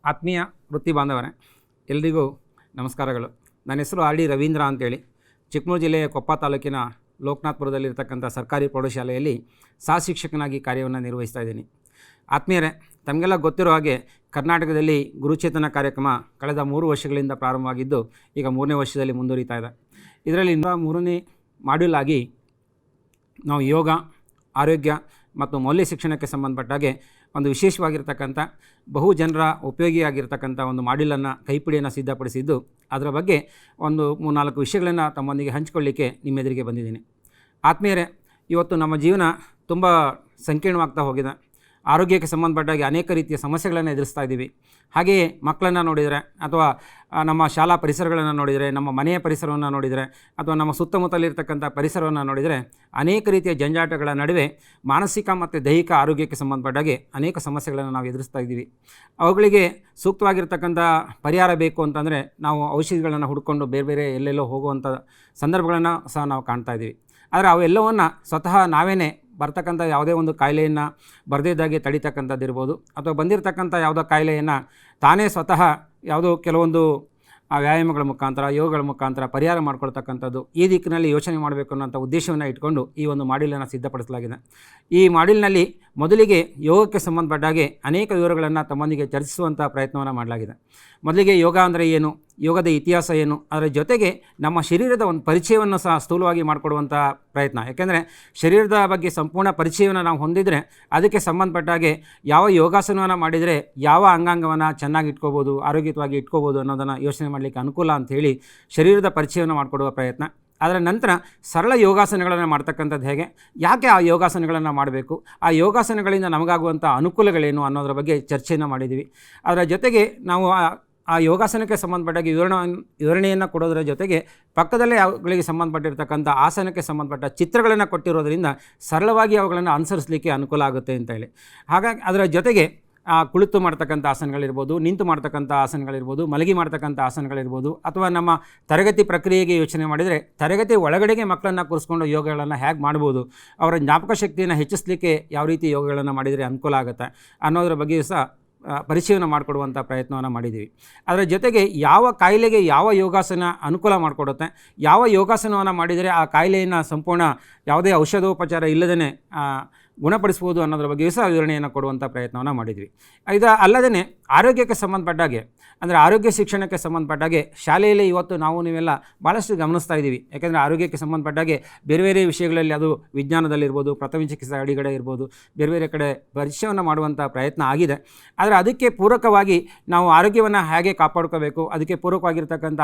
ಆತ್ಮೀಯ ವೃತ್ತಿ ಬಾಂಧವರೇ, ಎಲ್ರಿಗೂ ನಮಸ್ಕಾರಗಳು. ನನ್ನ ಹೆಸರು ಆರ್ ಡಿ ರವೀಂದ್ರ ಅಂತೇಳಿ ಚಿಕ್ಕಮಗಳೂರು ಜಿಲ್ಲೆಯ ಕೊಪ್ಪ ತಾಲೂಕಿನ ಲೋಕನಾಥಪುರದಲ್ಲಿರ್ತಕ್ಕಂಥ ಸರ್ಕಾರಿ ಪ್ರೌಢಶಾಲೆಯಲ್ಲಿ ಸಹ ಶಿಕ್ಷಕನಾಗಿ ಕಾರ್ಯವನ್ನು ನಿರ್ವಹಿಸ್ತಾ ಇದ್ದೀನಿ. ಆತ್ಮೀಯರೇ, ತಮಗೆಲ್ಲ ಗೊತ್ತಿರೋ ಹಾಗೆ ಕರ್ನಾಟಕದಲ್ಲಿ ಗುರುಚೇತನ ಕಾರ್ಯಕ್ರಮ ಕಳೆದ 3 ವರ್ಷಗಳಿಂದ ಪ್ರಾರಂಭವಾಗಿದ್ದು ಈಗ 3ನೇ ವರ್ಷದಲ್ಲಿ ಮುಂದುವರಿತಾ ಇದೆ. ಇದರಲ್ಲಿ 3ನೇ ಮಾಡ್ಯೂಲ್ ಆಗಿ ನಾವು ಯೋಗ, ಆರೋಗ್ಯ ಮತ್ತು ಮೌಲ್ಯ ಶಿಕ್ಷಣಕ್ಕೆ ಸಂಬಂಧಪಟ್ಟಾಗೆ ಒಂದು ವಿಶೇಷವಾಗಿರ್ತಕ್ಕಂಥ ಬಹು ಜನರ ಉಪಯೋಗಿಯಾಗಿರ್ತಕ್ಕಂಥ ಒಂದು ಮಾಡ್ಯೂಲನ್ನು ಕೈಪಿಡಿಯನ್ನು ಸಿದ್ಧಪಡಿಸಿದ್ದು, ಅದರ ಬಗ್ಗೆ ಒಂದು 3-4 ವಿಷಯಗಳನ್ನು ತಮ್ಮೊಂದಿಗೆ ಹಂಚಿಕೊಳ್ಳಿಕ್ಕೆ ನಿಮ್ಮ ಎದುರಿಗೆ ಬಂದಿದ್ದೀನಿ. ಆತ್ಮೀಯರೇ, ಇವತ್ತು ನಮ್ಮ ಜೀವನ ತುಂಬ ಸಂಕೀರ್ಣವಾಗ್ತಾ ಹೋಗಿದೆ. ಆರೋಗ್ಯಕ್ಕೆ ಸಂಬಂಧಪಟ್ಟಾಗಿ ಅನೇಕ ರೀತಿಯ ಸಮಸ್ಯೆಗಳನ್ನು ಎದುರಿಸ್ತಾ ಇದ್ದೀವಿ. ಹಾಗೆಯೇ ಮಕ್ಕಳನ್ನು ನೋಡಿದರೆ ಅಥವಾ ನಮ್ಮ ಶಾಲಾ ಪರಿಸರಗಳನ್ನು ನೋಡಿದರೆ, ನಮ್ಮ ಮನೆಯ ಪರಿಸರವನ್ನು ನೋಡಿದರೆ ಅಥವಾ ನಮ್ಮ ಸುತ್ತಮುತ್ತಲಿರ್ತಕ್ಕಂಥ ಪರಿಸರವನ್ನು ನೋಡಿದರೆ ಅನೇಕ ರೀತಿಯ ಜಂಜಾಟಗಳ ನಡುವೆ ಮಾನಸಿಕ ಮತ್ತು ದೈಹಿಕ ಆರೋಗ್ಯಕ್ಕೆ ಸಂಬಂಧಪಟ್ಟಾಗೆ ಅನೇಕ ಸಮಸ್ಯೆಗಳನ್ನು ನಾವು ಎದುರಿಸ್ತಾ ಇದ್ದೀವಿ. ಅವುಗಳಿಗೆ ಸೂಕ್ತವಾಗಿರ್ತಕ್ಕಂಥ ಪರಿಹಾರ ಬೇಕು ಅಂತಂದರೆ ನಾವು ಔಷಧಿಗಳನ್ನು ಹುಡ್ಕೊಂಡು ಬೇರೆ ಬೇರೆ ಎಲ್ಲೆಲ್ಲೋ ಹೋಗುವಂಥ ಸಂದರ್ಭಗಳನ್ನು ಸಹ ನಾವು ಕಾಣ್ತಾ ಇದ್ದೀವಿ. ಆದರೆ ಅವೆಲ್ಲವನ್ನು ಸ್ವತಃ ನಾವೇ ಬರ್ತಕ್ಕಂಥ ಯಾವುದೇ ಒಂದು ಕಾಯಿಲೆಯನ್ನು ಬರದೇ ಇದ್ದಾಗೆ ತಡಿತಕ್ಕಂಥದ್ದು ಇರ್ಬೋದು, ಅಥವಾ ಬಂದಿರತಕ್ಕಂಥ ಯಾವುದೋ ಕಾಯಿಲೆಯನ್ನು ತಾನೇ ಸ್ವತಃ ಯಾವುದೋ ಕೆಲವೊಂದು ವ್ಯಾಯಾಮಗಳ ಮುಖಾಂತರ, ಯೋಗಗಳ ಮುಖಾಂತರ ಪರಿಹಾರ ಮಾಡ್ಕೊಳ್ತಕ್ಕಂಥದ್ದು, ಈ ದಿಕ್ಕಿನಲ್ಲಿ ಯೋಚನೆ ಮಾಡಬೇಕು ಅನ್ನೋಂಥ ಉದ್ದೇಶವನ್ನು ಇಟ್ಕೊಂಡು ಈ ಒಂದು ಮಾಡ್ಯೂಲನ್ನು ಸಿದ್ಧಪಡಿಸಲಾಗಿದೆ. ಈ ಮಾಡ್ಯೂಲ್ನಲ್ಲಿ ಮೊದಲಿಗೆ ಯೋಗಕ್ಕೆ ಸಂಬಂಧಪಟ್ಟಾಗೆ ಅನೇಕ ವಿವರಗಳನ್ನು ತಮ್ಮೊಂದಿಗೆ ಚರ್ಚಿಸುವಂಥ ಪ್ರಯತ್ನವನ್ನು ಮಾಡಲಾಗಿದೆ. ಮೊದಲಿಗೆ ಯೋಗ ಅಂದರೆ ಏನು, ಯೋಗದ ಇತಿಹಾಸ ಏನು, ಅದರ ಜೊತೆಗೆ ನಮ್ಮ ಶರೀರದ ಒಂದು ಪರಿಚಯವನ್ನು ಸಹ ಸ್ಥೂಲವಾಗಿ ಮಾಡಿಕೊಡುವಂಥ ಪ್ರಯತ್ನ. ಯಾಕೆಂದರೆ ಶರೀರದ ಬಗ್ಗೆ ಸಂಪೂರ್ಣ ಪರಿಚಯವನ್ನು ನಾವು ಹೊಂದಿದರೆ ಅದಕ್ಕೆ ಸಂಬಂಧಪಟ್ಟಾಗೆ ಯಾವ ಯೋಗಾಸನವನ್ನು ಮಾಡಿದರೆ ಯಾವ ಅಂಗಾಂಗವನ್ನು ಚೆನ್ನಾಗಿ ಇಟ್ಕೋಬೋದು, ಆರೋಗ್ಯವಾಗಿ ಇಟ್ಕೋಬೋದು ಅನ್ನೋದನ್ನು ಯೋಚನೆ ಮಾಡಲಿಕ್ಕೆ ಅನುಕೂಲ ಅಂಥೇಳಿ ಶರೀರದ ಪರಿಚಯವನ್ನು ಮಾಡಿಕೊಡುವ ಪ್ರಯತ್ನ. ಅದರ ನಂತರ ಸರಳ ಯೋಗಾಸನಗಳನ್ನು ಮಾಡ್ತಕ್ಕಂಥದ್ದು ಹೇಗೆ, ಯಾಕೆ ಆ ಯೋಗಾಸನಗಳನ್ನು ಮಾಡಬೇಕು, ಆ ಯೋಗಾಸನಗಳಿಂದ ನಮಗಾಗುವಂಥ ಅನುಕೂಲಗಳೇನು ಅನ್ನೋದರ ಬಗ್ಗೆ ಚರ್ಚೆಯನ್ನು ಮಾಡಿದ್ದೀವಿ. ಅದರ ಜೊತೆಗೆ ನಾವು ಆ ಯೋಗಾಸನಕ್ಕೆ ಸಂಬಂಧಪಟ್ಟಾಗಿ ವಿವರಣೆಯನ್ನು ಕೊಡೋದರ ಜೊತೆಗೆ ಪಕ್ಕದಲ್ಲೇ ಅವುಗಳಿಗೆ ಸಂಬಂಧಪಟ್ಟಿರ್ತಕ್ಕಂಥ ಆಸನಕ್ಕೆ ಸಂಬಂಧಪಟ್ಟ ಚಿತ್ರಗಳನ್ನು ಕೊಟ್ಟಿರೋದರಿಂದ ಸರಳವಾಗಿ ಅವುಗಳನ್ನು ಅನುಸರಿಸಲಿಕ್ಕೆ ಅನುಕೂಲ ಆಗುತ್ತೆ ಅಂತೇಳಿ. ಹಾಗಾಗಿ ಅದರ ಜೊತೆಗೆ ಕುಳಿತು ಮಾಡ್ತಕ್ಕಂಥ ಆಸನಗಳಿರ್ಬೋದು, ನಿಂತು ಮಾಡ್ತಕ್ಕಂಥ ಆಸನಗಳಿರ್ಬೋದು, ಮಲಗಿ ಮಾಡ್ತಕ್ಕಂಥ ಆಸನಗಳಿರ್ಬೋದು, ಅಥವಾ ನಮ್ಮ ತರಗತಿ ಪ್ರಕ್ರಿಯೆಗೆ ಯೋಚನೆ ಮಾಡಿದರೆ ತರಗತಿ ಒಳಗಡೆಗೆ ಮಕ್ಕಳನ್ನು ಕೂರಿಸ್ಕೊಂಡು ಯೋಗಗಳನ್ನು ಹೇಗೆ ಮಾಡ್ಬೋದು, ಅವರ ಜ್ಞಾಪಕ ಶಕ್ತಿಯನ್ನು ಹೆಚ್ಚಿಸಲಿಕ್ಕೆ ಯಾವ ರೀತಿ ಯೋಗಗಳನ್ನು ಮಾಡಿದರೆ ಅನುಕೂಲ ಆಗುತ್ತೆ ಅನ್ನೋದರ ಬಗ್ಗೆ ಸಹ ಪರಿಚಯವನ್ನು ಮಾಡಿಕೊಡುವಂಥ ಪ್ರಯತ್ನವನ್ನು ಮಾಡಿದ್ದೀವಿ. ಅದರ ಜೊತೆಗೆ ಯಾವ ಕಾಯಿಲೆಗೆ ಯಾವ ಯೋಗಾಸನ ಅನುಕೂಲ ಮಾಡಿಕೊಡುತ್ತೆ, ಯಾವ ಯೋಗಾಸನವನ್ನು ಮಾಡಿದರೆ ಆ ಕಾಯಿಲೆಯನ್ನು ಸಂಪೂರ್ಣ ಯಾವುದೇ ಔಷಧೋಪಚಾರ ಇಲ್ಲದೇ ಗುಣಪಡಿಸ್ಬೋದು ಅನ್ನೋದ್ರ ಬಗ್ಗೆಯೂ ಸಹ ವಿವರಣೆಯನ್ನು ಕೊಡುವಂಥ ಪ್ರಯತ್ನವನ್ನು ಮಾಡಿದ್ವಿ. ಇದು ಅಲ್ಲದೇ ಆರೋಗ್ಯಕ್ಕೆ ಸಂಬಂಧಪಟ್ಟಾಗೆ, ಅಂದರೆ ಆರೋಗ್ಯ ಶಿಕ್ಷಣಕ್ಕೆ ಸಂಬಂಧಪಟ್ಟಾಗೆ ಶಾಲೆಯಲ್ಲಿ ಇವತ್ತು ನೀವೆಲ್ಲ ಭಾಳಷ್ಟು ಗಮನಿಸ್ತಾ ಇದ್ದೀವಿ. ಯಾಕೆಂದರೆ ಆರೋಗ್ಯಕ್ಕೆ ಸಂಬಂಧಪಟ್ಟಾಗೆ ಬೇರೆ ಬೇರೆ ವಿಷಯಗಳಲ್ಲಿ, ಅದು ವಿಜ್ಞಾನದಲ್ಲಿರ್ಬೋದು, ಪ್ರಥಮ ಚಿಕಿತ್ಸಾ ಅಡಿಗಡೆ ಇರ್ಬೋದು, ಬೇರೆ ಬೇರೆ ಕಡೆ ಪರಿಚಯವನ್ನು ಮಾಡುವಂಥ ಪ್ರಯತ್ನ ಆಗಿದೆ. ಆದರೆ ಅದಕ್ಕೆ ಪೂರಕವಾಗಿ ನಾವು ಆರೋಗ್ಯವನ್ನು ಹೇಗೆ ಕಾಪಾಡ್ಕೋಬೇಕು, ಅದಕ್ಕೆ ಪೂರಕವಾಗಿರ್ತಕ್ಕಂಥ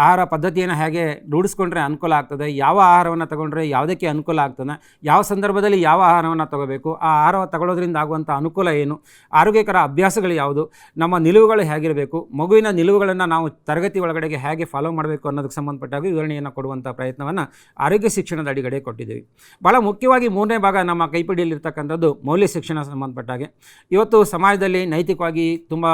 ಆಹಾರ ಪದ್ಧತಿಯನ್ನು ಹೇಗೆ ರೂಢಿಸ್ಕೊಂಡ್ರೆ ಅನುಕೂಲ ಆಗ್ತದೆ, ಯಾವ ಆಹಾರವನ್ನು ತಗೊಂಡ್ರೆ ಯಾವುದಕ್ಕೆ ಅನುಕೂಲ ಆಗ್ತದೆ, ಯಾವ ಸಂದರ್ಭದಲ್ಲಿ ಯಾವ ಆಹಾರವನ್ನು ತಗೋಬೇಕು, ಆ ಆಹಾರ ತಗೊಳ್ಳೋದ್ರಿಂದ ಆಗುವಂಥ ಅನುಕೂಲ ಏನು, ಆರೋಗ್ಯಕರ ಅಭ್ಯಾಸಗಳು ಯಾವುದು, ನಮ್ಮ ನಿಲುವುಗಳು ಹೇಗಿರಬೇಕು, ಮಗುವಿನ ನಿಲುವುಗಳನ್ನು ನಾವು ತರಗತಿ ಒಳಗಡೆಗೆ ಹೇಗೆ ಫಾಲೋ ಮಾಡಬೇಕು ಅನ್ನೋದಕ್ಕೆ ಸಂಬಂಧಪಟ್ಟಾಗ ವಿವರಣೆಯನ್ನು ಕೊಡುವಂಥ ಪ್ರಯತ್ನವನ್ನು ಆರೋಗ್ಯ ಶಿಕ್ಷಣದ ಅಡಿಗಡೆ ಕೊಟ್ಟಿದ್ದೀವಿ. ಭಾಳ ಮುಖ್ಯವಾಗಿ 3ನೇ ಭಾಗ ನಮ್ಮ ಕೈಪಿಡಿಯಲ್ಲಿರ್ತಕ್ಕಂಥದ್ದು ಮೌಲ್ಯ ಶಿಕ್ಷಣ ಸಂಬಂಧಪಟ್ಟಾಗೆ. ಇವತ್ತು ಸಮಾಜದಲ್ಲಿ ನೈತಿಕವಾಗಿ ತುಂಬ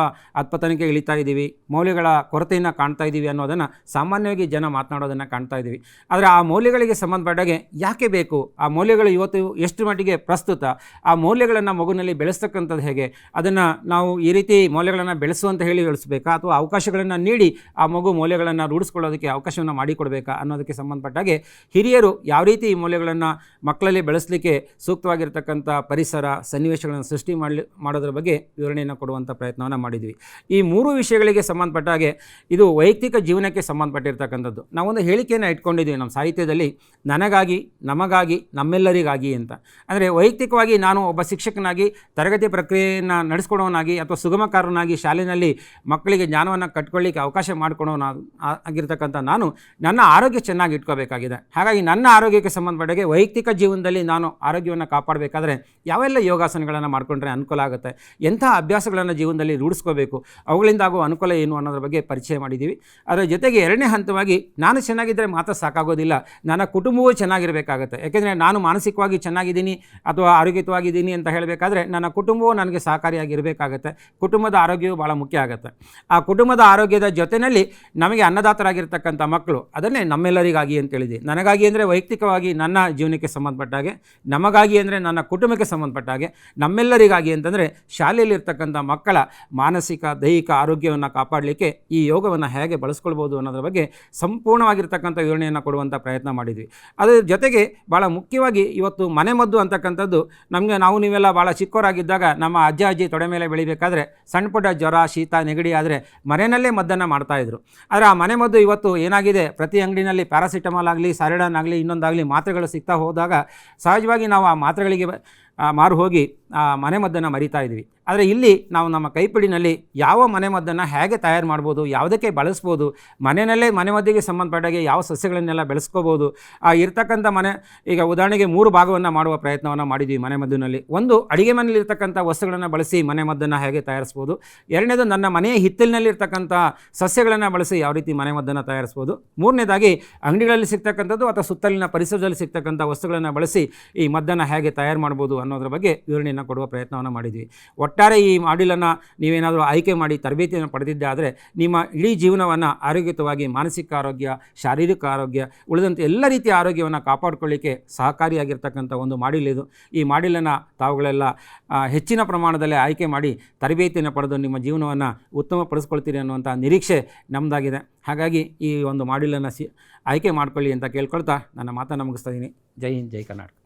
ಅಧಪತನಕ್ಕೆ ಇಳಿತಾ ಇದ್ದೀವಿ, ಮೌಲ್ಯಗಳ ಕೊರತೆಯನ್ನು ಕಾಣ್ತಾ ಇದ್ದೀವಿ ಅನ್ನೋದನ್ನು ಸಾಮಾನ್ಯವಾಗಿ ಜನ ಮಾತನಾಡೋದನ್ನು ಕಾಣ್ತಾ ಇದ್ದೀವಿ. ಆದರೆ ಆ ಮೌಲ್ಯಗಳಿಗೆ ಸಂಬಂಧಪಟ್ಟಾಗೆ ಯಾಕೆ ಬೇಕು, ಆ ಮೌಲ್ಯಗಳು ಇವತ್ತು ಎಷ್ಟು ಮಟ್ಟಿಗೆ ಪ್ರಸ್ತುತ, ಆ ಮೌಲ್ಯಗಳನ್ನು ಮಗುವಿನಲ್ಲಿ ಬೆಳೆಸ್ತಕ್ಕಂಥದ್ದು ಹೇಗೆ, ಅದನ್ನು ನಾವು ಈ ರೀತಿ ಮೌಲ್ಯಗಳನ್ನು ಬೆಳೆಸುವಂತ ಹೇಳಿ ಬೆಳೆಸಬೇಕಾ, ಅಥವಾ ಅವಕಾಶಗಳನ್ನು ನೀಡಿ ಆ ಮಗು ಮೌಲ್ಯಗಳನ್ನು ರೂಢಿಸ್ಕೊಳ್ಳೋದಕ್ಕೆ ಅವಕಾಶವನ್ನು ಮಾಡಿಕೊಡ್ಬೇಕಾ ಅನ್ನೋದಕ್ಕೆ ಸಂಬಂಧಪಟ್ಟಾಗೆ ಹಿರಿಯರು ಯಾವ ರೀತಿ ಈ ಮೌಲ್ಯಗಳನ್ನು ಮಕ್ಕಳಲ್ಲಿ ಬೆಳೆಸಲಿಕ್ಕೆ ಸೂಕ್ತವಾಗಿರ್ತಕ್ಕಂಥ ಪರಿಸರ ಸನ್ನಿವೇಶಗಳನ್ನು ಸೃಷ್ಟಿ ಮಾಡೋದ್ರ ಬಗ್ಗೆ ವಿವರಣೆಯನ್ನು ಕೊಡುವಂಥ ಪ್ರಯತ್ನವನ್ನು ಮಾಡಿದ್ವಿ. ಈ 3 ವಿಷಯಗಳಿಗೆ ಸಂಬಂಧಪಟ್ಟಾಗೆ ಇದು ವೈಯಕ್ತಿಕ ಜೀವನಕ್ಕೆ ಸಂಬಂಧಪಟ್ಟಿರ್ತಕ್ಕಂಥದ್ದು. ನಾವೊಂದು ಹೇಳಿಕೆಯನ್ನು ಇಟ್ಕೊಂಡಿದ್ದೀವಿ ನಮ್ಮ ಸಾಹಿತ್ಯದಲ್ಲಿ, ನನಗಾಗಿ, ನಮಗಾಗಿ, ನಮ್ಮೆಲ್ಲರಿಗಾಗಿ ಅಂತ. ಅಂದರೆ ವೈಯಕ್ತಿಕವಾಗಿ ನಾನು ಒಬ್ಬ ಶಿಕ್ಷಕನಾಗಿ ತರಗತಿ ಪ್ರಕ್ರಿಯೆಯನ್ನು ನಡೆಸ್ಕೊಡೋನಾಗಿ ಅಥವಾ ಸುಗಮಕಾರನಾಗಿ ಶಾಲೆಯಲ್ಲಿ ಮಕ್ಕಳಿಗೆ ಜ್ಞಾನವನ್ನು ಕಟ್ಕೊಳ್ಳಿಕ್ಕೆ ಅವಕಾಶ ಆಗಿರ್ತಕ್ಕಂಥ ನಾನು ನನ್ನ ಆರೋಗ್ಯ ಚೆನ್ನಾಗಿ ಇಟ್ಕೋಬೇಕಾಗಿದೆ. ಹಾಗಾಗಿ ನನ್ನ ಆರೋಗ್ಯಕ್ಕೆ ಸಂಬಂಧಪಟ್ಟಾಗೆ ವೈಯಕ್ತಿಕ ಜೀವನದಲ್ಲಿ ನಾನು ಆರೋಗ್ಯವನ್ನು ಕಾಪಾಡಬೇಕಾದ್ರೆ ಯಾವೆಲ್ಲ ಯೋಗಾಸನಗಳನ್ನು ಮಾಡಿಕೊಂಡ್ರೆ ಅನುಕೂಲ ಆಗುತ್ತೆ, ಎಂಥ ಅಭ್ಯಾಸಗಳನ್ನು ಜೀವನದಲ್ಲಿ ರೂಢಿಸ್ಕೋಬೇಕು, ಅವುಗಳಿಂದ ಆಗುವ ಅನುಕೂಲ ಏನು ಅನ್ನೋದ್ರ ಬಗ್ಗೆ ಪರಿಚಯ ಮಾಡಿದ್ದೀವಿ. ಅದರ ಜೊತೆಗೆ 2ನೇ ಹಂತವಾಗಿ ನಾನು ಚೆನ್ನಾಗಿದ್ದರೆ ಮಾತ್ರ ಸಾಕಾಗೋದಿಲ್ಲ, ನನ್ನ ಕುಟುಂಬವೂ ಚೆನ್ನಾಗಿರಬೇಕಾಗತ್ತೆ. ಯಾಕೆಂದರೆ ನಾನು ಮಾನಸಿಕವಾಗಿ ಚೆನ್ನಾಗಿದ್ದೀನಿ ಆರೋಗ್ಯವಾಗಿದ್ದೀನಿ ಅಥವಾ ಆರೋಗ್ಯಯುತವಾಗಿದ್ದೀನಿ ಅಂತ ಹೇಳಬೇಕಾದ್ರೆ ನನ್ನ ಕುಟುಂಬವು ನನಗೆ ಸಹಕಾರಿಯಾಗಿರಬೇಕಾಗತ್ತೆ. ಕುಟುಂಬದ ಆರೋಗ್ಯವು ಭಾಳ ಮುಖ್ಯ ಆಗುತ್ತೆ. ಆ ಕುಟುಂಬದ ಆರೋಗ್ಯದ ಜೊತೆಯಲ್ಲಿ ನಮಗೆ ಅನ್ನದಾತರಾಗಿರ್ತಕ್ಕಂಥ ಮಕ್ಕಳು, ಅದನ್ನೇ ನಮ್ಮೆಲ್ಲರಿಗಾಗಿ ಅಂತೇಳಿದೆ. ನನಗಾಗಿ ಅಂದರೆ ವೈಯಕ್ತಿಕವಾಗಿ ನನ್ನ ಜೀವನಕ್ಕೆ ಸಂಬಂಧಪಟ್ಟ ಹಾಗೆ, ನಮಗಾಗಿ ಅಂದರೆ ನನ್ನ ಕುಟುಂಬಕ್ಕೆ ಸಂಬಂಧಪಟ್ಟ ಹಾಗೆ, ನಮ್ಮೆಲ್ಲರಿಗಾಗಿ ಅಂತಂದರೆ ಶಾಲೆಯಲ್ಲಿರ್ತಕ್ಕಂಥ ಮಕ್ಕಳ ಮಾನಸಿಕ ದೈಹಿಕ ಆರೋಗ್ಯವನ್ನು ಕಾಪಾಡಲಿಕ್ಕೆ ಈ ಯೋಗವನ್ನು ಹೇಗೆ ಬಳಸ್ಕೊಳ್ಬೋದು ಅನ್ನೋದ್ರ ಬಗ್ಗೆ ಸಂಪೂರ್ಣವಾಗಿರ್ತಕ್ಕಂಥ ವಿವರಣೆಯನ್ನು ಕೊಡುವಂಥ ಪ್ರಯತ್ನ ಮಾಡಿದ್ವಿ. ಅದರ ಜೊತೆಗೆ ಭಾಳ ಮುಖ್ಯವಾಗಿ ಇವತ್ತು ಮನೆಮದ್ದು ಅಂತಕ್ಕಂಥದ್ದು ನಮಗೆ, ನಾವು ನೀವೆಲ್ಲ ಭಾಳ ಚಿಕ್ಕವರಾಗಿದ್ದಾಗ ನಮ್ಮ ಅಜ್ಜ ಅಜ್ಜಿ ತೊಡೆ ಮೇಲೆ ಬೆಳಿಬೇಕಾದ್ರೆ ಸಣ್ಣ ಪುಟ್ಟ ಜ್ವರ ಶೀತ ನೆಗಡಿ ಆದರೆ ಮನೆಯಲ್ಲೇ ಮದ್ದನ್ನು ಮಾಡ್ತಾಯಿದ್ರು. ಆದರೆ ಆ ಮನೆಮದ್ದು ಇವತ್ತು ಏನಾಗಿದೆ, ಪ್ರತಿ ಅಂಗಡಿನಲ್ಲಿ ಪ್ಯಾರಾಸಿಟಮಾಲ್ ಆಗಲಿ, ಸಾರಿಡಾನ್ ಆಗಲಿ, ಇನ್ನೊಂದಾಗಲಿ ಮಾತ್ರೆಗಳು ಸಿಗ್ತಾ ಹೋದಾಗ ಸಹಜವಾಗಿ ನಾವು ಆ ಮಾತ್ರೆಗಳಿಗೆ ಮಾರು ಹೋಗಿ ಆ ಮನೆಮದ್ದನ್ನು ಮರಿತಾ ಇದ್ವಿ. ಆದರೆ ಇಲ್ಲಿ ನಾವು ನಮ್ಮ ಕೈಪಿಡಿನಲ್ಲಿ ಯಾವ ಮನೆಮದ್ದನ್ನು ಹೇಗೆ ತಯಾರು ಮಾಡ್ಬೋದು, ಯಾವುದಕ್ಕೆ ಬಳಸ್ಬೋದು, ಮನೆಯಲ್ಲೇ ಮನೆಮದ್ದಿಗೆ ಸಂಬಂಧಪಟ್ಟಾಗೆ ಯಾವ ಸಸ್ಯಗಳನ್ನೆಲ್ಲ ಬೆಳೆಸ್ಕೋಬೋದು, ಇರ್ತಕ್ಕಂಥ ಈಗ ಉದಾಹರಣೆಗೆ 3 ಭಾಗವನ್ನು ಮಾಡುವ ಪ್ರಯತ್ನವನ್ನು ಮಾಡಿದ್ವಿ ಮನೆಮದ್ದಿನಲ್ಲಿ. ಒಂದು, ಅಡುಗೆ ಮನೆಯಲ್ಲಿರ್ತಕ್ಕಂಥ ವಸ್ತುಗಳನ್ನು ಬಳಸಿ ಮನೆಮದ್ದನ್ನು ಹೇಗೆ ತಯಾರಿಸ್ಬೋದು. ಎರಡನೇದು, ನನ್ನ ಮನೆಯ ಹಿತ್ತಲಿನಲ್ಲಿರ್ತಕ್ಕಂಥ ಸಸ್ಯಗಳನ್ನು ಬಳಸಿ ಯಾವ ರೀತಿ ಮನೆಮದ್ದನ್ನು ತಯಾರಿಸ್ಬೋದು. ಮೂರನೇದಾಗಿ, ಅಂಗಡಿಗಳಲ್ಲಿ ಸಿಗ್ತಕ್ಕಂಥದ್ದು ಅಥವಾ ಸುತ್ತಲಿನ ಪರಿಸರದಲ್ಲಿ ಸಿಗ್ತಕ್ಕಂಥ ವಸ್ತುಗಳನ್ನು ಬಳಸಿ ಈ ಮದ್ದನ್ನು ಹೇಗೆ ತಯಾರು ಮಾಡ್ಬೋದು ಅನ್ನೋದ್ರ ಬಗ್ಗೆ ವಿವರಣೆಯನ್ನು ಕೊಡುವ ಪ್ರಯತ್ನವನ್ನು ಮಾಡಿದ್ವಿ. ಒಟ್ಟಾರೆ ಈ ಮಾಡ್ಯೂಲನ್ನು ನೀವೇನಾದರೂ ಆಯ್ಕೆ ಮಾಡಿ ತರಬೇತಿಯನ್ನು ಪಡೆದಿದ್ದೆ ಆದರೆ ನಿಮ್ಮ ಇಡೀ ಜೀವನವನ್ನು ಆರೋಗ್ಯಯುತವಾಗಿ, ಮಾನಸಿಕ ಆರೋಗ್ಯ, ಶಾರೀರಿಕ ಆರೋಗ್ಯ, ಉಳಿದಂತೆ ಎಲ್ಲ ರೀತಿಯ ಆರೋಗ್ಯವನ್ನು ಕಾಪಾಡಿಕೊಳ್ಳಿಕ್ಕೆ ಸಹಕಾರಿಯಾಗಿರ್ತಕ್ಕಂಥ ಒಂದು ಮಾಡ್ಯೂಲ್ ಇದು. ಈ ಮಾಡ್ಯೂಲನ್ನು ತಾವುಗಳೆಲ್ಲ ಹೆಚ್ಚಿನ ಪ್ರಮಾಣದಲ್ಲಿ ಆಯ್ಕೆ ಮಾಡಿ ತರಬೇತಿಯನ್ನು ಪಡೆದು ನಿಮ್ಮ ಜೀವನವನ್ನು ಉತ್ತಮಪಡಿಸ್ಕೊಳ್ತೀರಿ ಅನ್ನುವಂಥ ನಿರೀಕ್ಷೆ ನಮ್ಮದಾಗಿದೆ. ಹಾಗಾಗಿ ಈ ಒಂದು ಮಾಡ್ಯೂಲನ್ನು ಆಯ್ಕೆ ಮಾಡ್ಕೊಳ್ಳಿ ಅಂತ ಕೇಳ್ಕೊಳ್ತಾ ನನ್ನ ಮಾತನ್ನು ಮುಗಿಸ್ತಾ ಇದ್ದೀನಿ. ಜೈ ಹಿಂದ್, ಜೈ ಕರ್ನಾಟಕ.